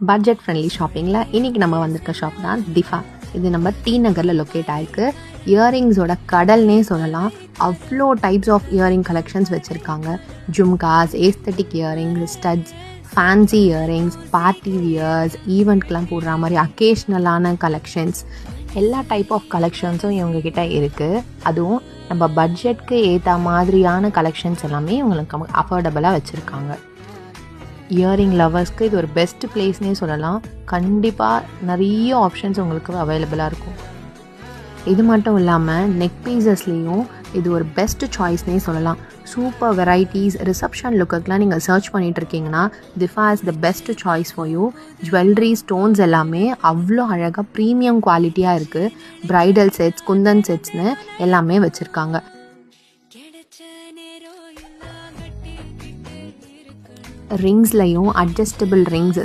Budget friendly ஷாப்பிங்கில் இன்றைக்கி நம்ம வந்திருக்க ஷாப் தான் திஃபா. இது நம்ம டி நகரில் லொக்கேட் ஆகிருக்கு. இயரிங்ஸோட கடல்னே சொல்லலாம். அவ்வளோ டைப்ஸ் ஆஃப் இயரிங் கலெக்ஷன்ஸ் வச்சுருக்காங்க. Jhumkas, aesthetic earrings, studs, fancy earrings, party wears, ஈவெண்ட்க்கெலாம் போடுற மாதிரி அக்கேஷ்னலான கலெக்ஷன்ஸ், எல்லா டைப் ஆஃப் கலெக்ஷன்ஸும் இவங்கக்கிட்ட இருக்குது. அதுவும் நம்ம பட்ஜெட்க்கு ஏற்ற மாதிரியான கலெக்ஷன்ஸ் எல்லாமே இவங்களுக்கு அஃபோர்டபுளாக வச்சுருக்காங்க. இயரிங் லவர்ஸ்க்கு இது ஒரு பெஸ்ட் பிளேஸ்னே சொல்லலாம். கண்டிப்பாக நிறைய ஆப்ஷன்ஸ் உங்களுக்கு அவைலபிளாக இருக்கும். இது மட்டும் இல்லாமல் நெக் பீசஸ்லேயும் இது ஒரு பெஸ்ட் சாய்ஸ்னே சொல்லலாம். சூப்பர் வெரைட்டிஸ், ரிசப்ஷன் லுக்குக்கெலாம் நீங்கள் சர்ச் பண்ணிகிட்ருக்கீங்கன்னா Tifa is the best choice for you. Jewellery, stones எல்லாமே அவ்வளோ அழகாக ப்ரீமியம் குவாலிட்டியாக இருக்குது. ப்ரைடல் செட்ஸ், குந்தன் செட்ஸ்னு எல்லாமே வச்சுருக்காங்க. ரிங்ஸ்லையும் அட்ஜஸ்டபிள் ரிங்ஸ்,